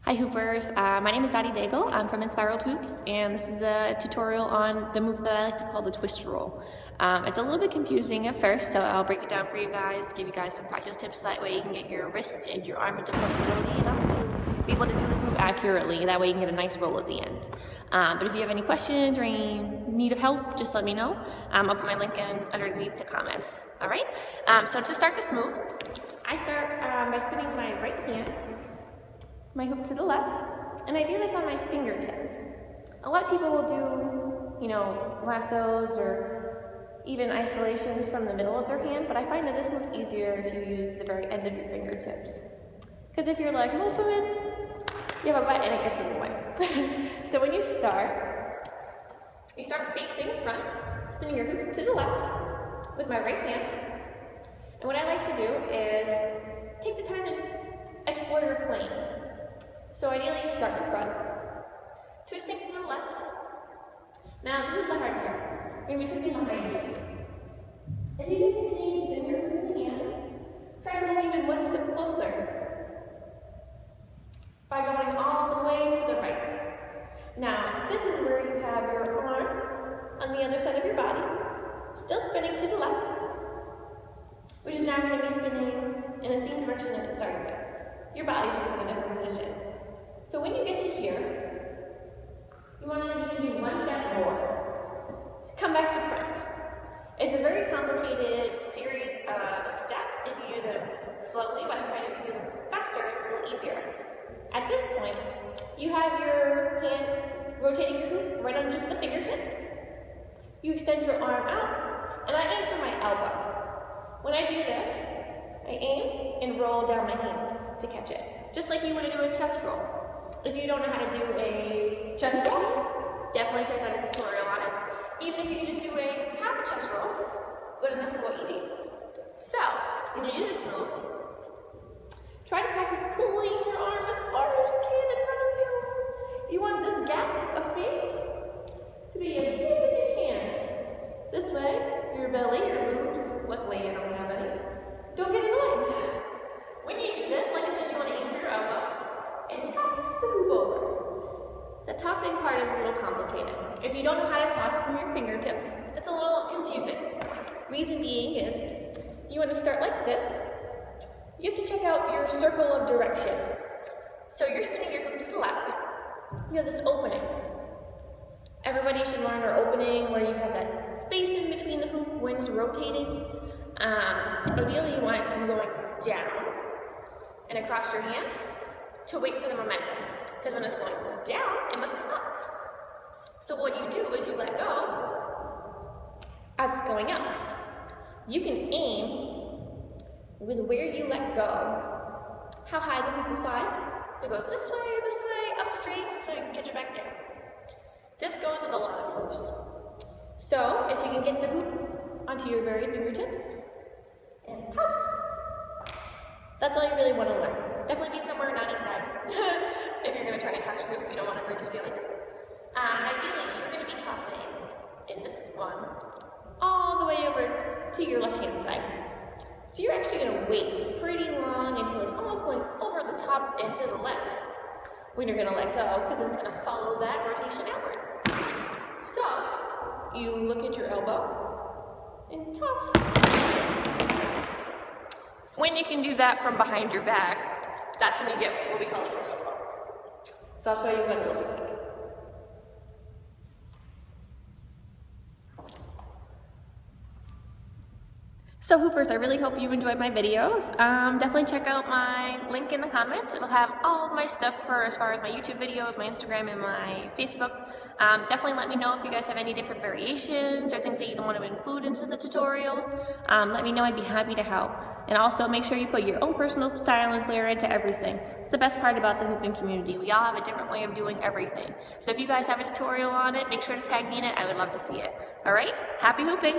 Hi Hoopers, my name is Dottie Daigle. I'm from Inspired Hoops, and this is a tutorial on the move that I like to call the twist roll. It's a little bit confusing at first, so I'll break it down for you guys, give you guys some practice tips, that way you can get your wrist and your arm into flexibility enough to be able to do this move accurately. That way you can get a nice roll at the end. But if you have any questions or any need of help, just let me know. I'll put my link in underneath the comments. Alright? So to start this move, I start by spinning my right hand, my hoop to the left, and I do this on my fingertips. A lot of people will do, lassos or even isolations from the middle of their hand, but I find that this move's easier if you use the very end of your fingertips. Because if you're like most women, you have a butt and it gets in the way. So when you start facing front, spinning your hoop to the left with my right hand. And what I like to do is take the time to explore your planes. So ideally you start in front, twisting to the left. Now this is the hard part. You're going to be twisting behind you. If you can continue to spin your hoop in the hand, try to move even one step closer by going all the way to the right. Now this is where you have your arm on the other side of your body, still spinning to the left, which is now going to be spinning in the same direction that it started with. Your body's just in a different position. So when you get to here, you want to even do one step more. Come back to front. It's a very complicated series of steps if you do them slowly, but I find if you do them faster, it's a little easier. At this point, you have your hand rotating your hoop right on just the fingertips. You extend your arm out, and I aim for my elbow. When I do this, I aim and roll down my hand to catch it, just like you want to do a chest roll. If you don't know how to do a chest roll, definitely check out a tutorial on it. Even if you can just do a half a chest roll, good enough for what you need. So, when you do this move, try to practice pulling your arm as far as you can in front of you. You want this gap of space to be as big as you can. This way, your belly, your boobs, luckily I don't have any, don't get in the way. When you do this, like I said, you want to aim for your elbow and toss the hoop over. The tossing part is a little complicated. If you don't know how to toss from your fingertips, it's a little confusing. Reason being is, you want to start like this. You have to check out your circle of direction. So you're spinning your hoop to the left. You have this opening. Everybody should learn our opening where you have that space in between the hoop when it's rotating. Ideally, you want it to be going down and across your hand to wait for the momentum. Because when it's going down, it must come up. So what you do is you let go as it's going up. You can aim with where you let go, how high the hoop will fly. It goes this way, up straight, so you can catch it back down. This goes with a lot of moves. So if you can get the hoop onto your very fingertips and toss, that's all you really want to learn. Definitely be somewhere not inside. If you're going to try and toss your hoop, you don't want to break your ceiling. Ideally, you're going to be tossing in this one all the way over to your left-hand side. So you're actually going to wait pretty long until it's almost going over the top and to the left when you're going to let go, because it's going to follow that rotation outward. So you look at your elbow and toss. When you can do that from behind your back, that's when you get what we call a twist roll. So I'll show you what it looks like. So Hoopers, I really hope you enjoyed my videos. Definitely check out my link in the comments. It'll have all of my stuff for as far as my YouTube videos, my Instagram, and my Facebook. Definitely let me know if you guys have any different variations or things that you want to include into the tutorials. Let me know, I'd be happy to help. And also make sure you put your own personal style and flair into everything. It's the best part about the hooping community. We all have a different way of doing everything. So if you guys have a tutorial on it, make sure to tag me in it. I would love to see it. Alright, happy hooping!